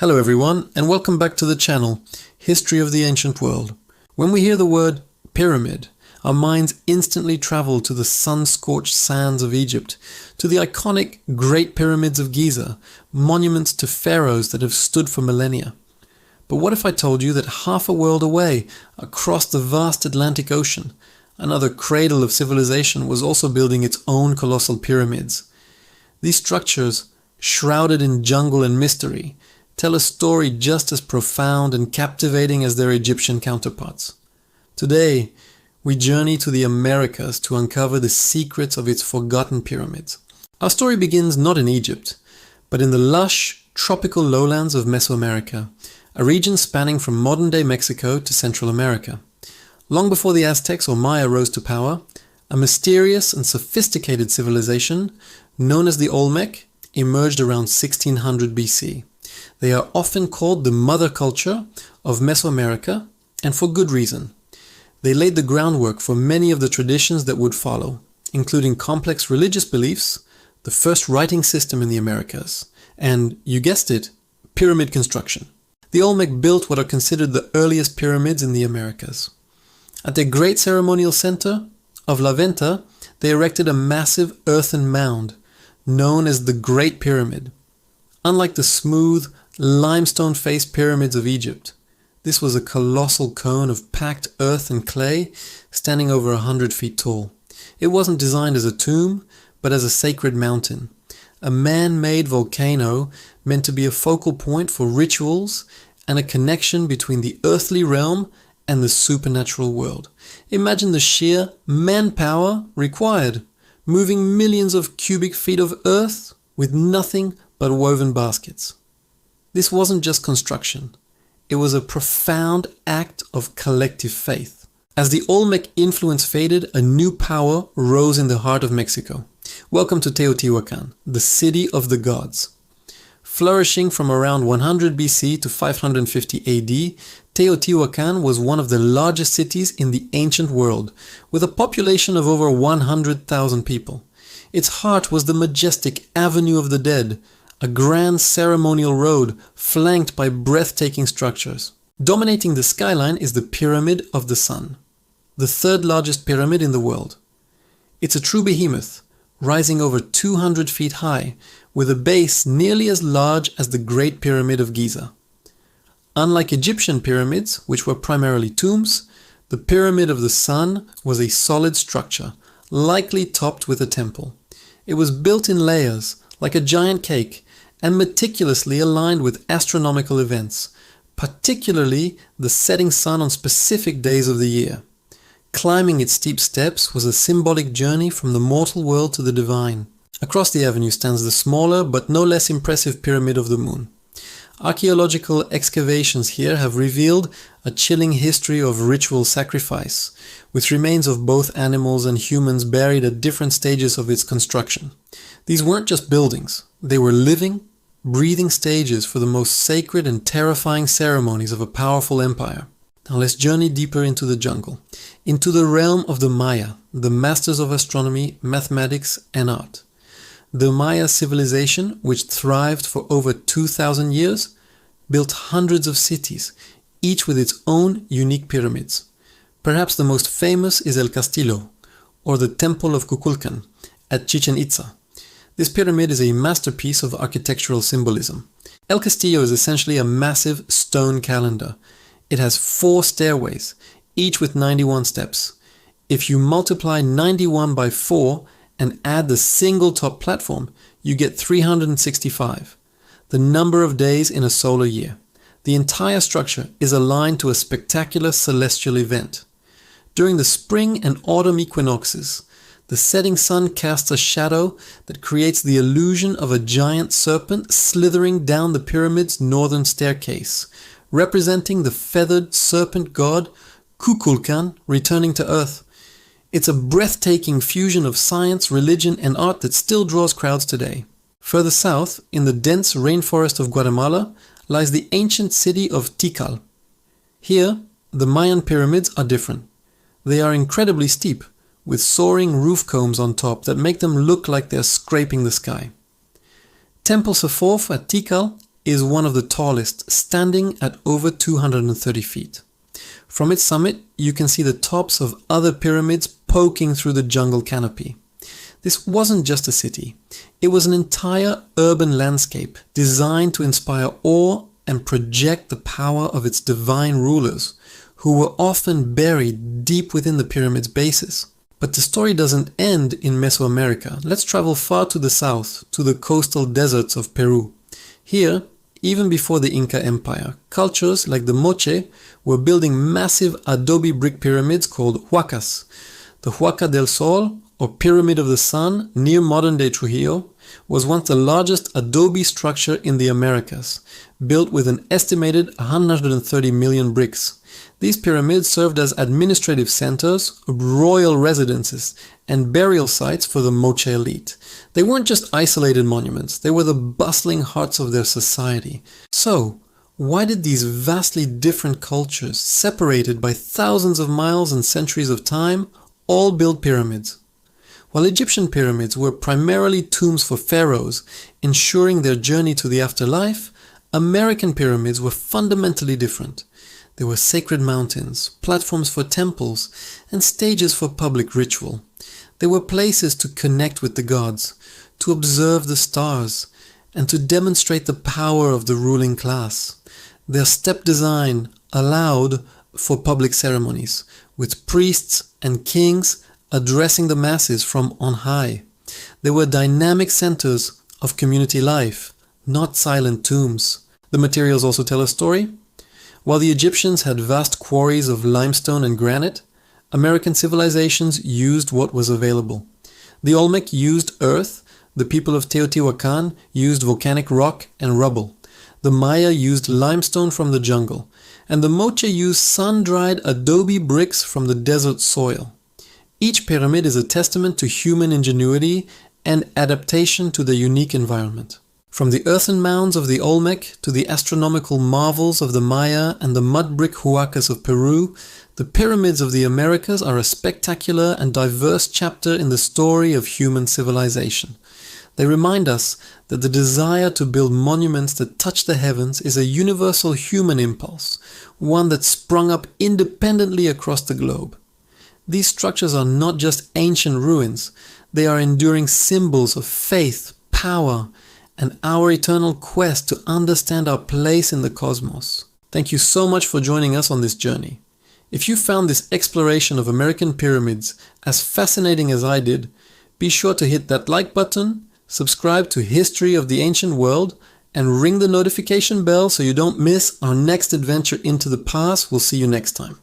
Hello everyone, and welcome back to the channel, History of the Ancient World. When we hear the word pyramid, our minds instantly travel to the sun-scorched sands of Egypt, to the iconic Great Pyramids of Giza, monuments to pharaohs that have stood for millennia. But what if I told you that half a world away, across the vast Atlantic Ocean, another cradle of civilization was also building its own colossal pyramids? These structures, shrouded in jungle and mystery, tell a story just as profound and captivating as their Egyptian counterparts. Today, we journey to the Americas to uncover the secrets of its forgotten pyramids. Our story begins not in Egypt, but in the lush, tropical lowlands of Mesoamerica, a region spanning from modern-day Mexico to Central America. Long before the Aztecs or Maya rose to power, a mysterious and sophisticated civilization, known as the Olmec, emerged around 1600 BC. They are often called the mother culture of Mesoamerica, and for good reason. They laid the groundwork for many of the traditions that would follow, including complex religious beliefs, the first writing system in the Americas, and, you guessed it, pyramid construction. The Olmec built what are considered the earliest pyramids in the Americas. At their great ceremonial center of La Venta, they erected a massive earthen mound, known as the Great Pyramid. Unlike the smooth, limestone-faced pyramids of Egypt, this was a colossal cone of packed earth and clay standing over 100 feet tall. It wasn't designed as a tomb, but as a sacred mountain, a man-made volcano meant to be a focal point for rituals and a connection between the earthly realm and the supernatural world. Imagine the sheer manpower required, moving millions of cubic feet of earth with nothing but woven baskets. This wasn't just construction. It was a profound act of collective faith. As the Olmec influence faded, a new power rose in the heart of Mexico. Welcome to Teotihuacan, the city of the gods. Flourishing from around 100 BC to 550 AD, Teotihuacan was one of the largest cities in the ancient world, with a population of over 100,000 people. Its heart was the majestic Avenue of the Dead, a grand ceremonial road flanked by breathtaking structures. Dominating the skyline is the Pyramid of the Sun, the third largest pyramid in the world. It's a true behemoth, rising over 200 feet high, with a base nearly as large as the Great Pyramid of Giza. Unlike Egyptian pyramids, which were primarily tombs, the Pyramid of the Sun was a solid structure, likely topped with a temple. It was built in layers, like a giant cake, and meticulously aligned with astronomical events, particularly the setting sun on specific days of the year. Climbing its steep steps was a symbolic journey from the mortal world to the divine. Across the avenue stands the smaller but no less impressive Pyramid of the Moon. Archaeological excavations here have revealed a chilling history of ritual sacrifice, with remains of both animals and humans buried at different stages of its construction. These weren't just buildings, they were living, breathing stages for the most sacred and terrifying ceremonies of a powerful empire. Now let's journey deeper into the jungle, into the realm of the Maya, the masters of astronomy, mathematics, and art. The Maya civilization, which thrived for over 2,000 years, built hundreds of cities, each with its own unique pyramids. Perhaps the most famous is El Castillo, or the Temple of Kukulkan, at Chichen Itza. This pyramid is a masterpiece of architectural symbolism. El Castillo is essentially a massive stone calendar. It has 4 stairways, each with 91 steps. If you multiply 91 by 4 and add the single top platform, you get 365, the number of days in a solar year. The entire structure is aligned to a spectacular celestial event. During the spring and autumn equinoxes, the setting sun casts a shadow that creates the illusion of a giant serpent slithering down the pyramid's northern staircase, representing the feathered serpent god Kukulkan returning to Earth. It's a breathtaking fusion of science, religion, and art that still draws crowds today. Further south, in the dense rainforest of Guatemala, lies the ancient city of Tikal. Here, the Mayan pyramids are different. They are incredibly steep, with soaring roof combs on top that make them look like they're scraping the sky. Temple Safof at Tikal is one of the tallest, standing at over 230 feet. From its summit, you can see the tops of other pyramids poking through the jungle canopy. This wasn't just a city. It was an entire urban landscape designed to inspire awe and project the power of its divine rulers, who were often buried deep within the pyramid's bases. But the story doesn't end in Mesoamerica. Let's travel far to the south, to the coastal deserts of Peru. Here, even before the Inca Empire, cultures like the Moche were building massive adobe brick pyramids called huacas. The Huaca del Sol, or Pyramid of the Sun, near modern-day Trujillo, was once the largest adobe structure in the Americas, built with an estimated 130 million bricks. These pyramids served as administrative centers, royal residences, and burial sites for the Moche elite. They weren't just isolated monuments, they were the bustling hearts of their society. So, why did these vastly different cultures, separated by thousands of miles and centuries of time, all build pyramids? While Egyptian pyramids were primarily tombs for pharaohs, ensuring their journey to the afterlife, American pyramids were fundamentally different. They were sacred mountains, platforms for temples, and stages for public ritual. They were places to connect with the gods, to observe the stars, and to demonstrate the power of the ruling class. Their step design allowed for public ceremonies, with priests and kings addressing the masses from on high. They were dynamic centers of community life, not silent tombs. The materials also tell a story. While the Egyptians had vast quarries of limestone and granite, American civilizations used what was available. The Olmec used earth, the people of Teotihuacan used volcanic rock and rubble. The Maya used limestone from the jungle, and the Moche used sun-dried adobe bricks from the desert soil. Each pyramid is a testament to human ingenuity and adaptation to the unique environment. From the earthen mounds of the Olmec to the astronomical marvels of the Maya and the mud brick huacas of Peru, the pyramids of the Americas are a spectacular and diverse chapter in the story of human civilization. They remind us that the desire to build monuments that touch the heavens is a universal human impulse, one that sprung up independently across the globe. These structures are not just ancient ruins, they are enduring symbols of faith, power, and our eternal quest to understand our place in the cosmos. Thank you so much for joining us on this journey. If you found this exploration of American pyramids as fascinating as I did, be sure to hit that like button, subscribe to History of the Ancient World, and ring the notification bell so you don't miss our next adventure into the past. We'll see you next time.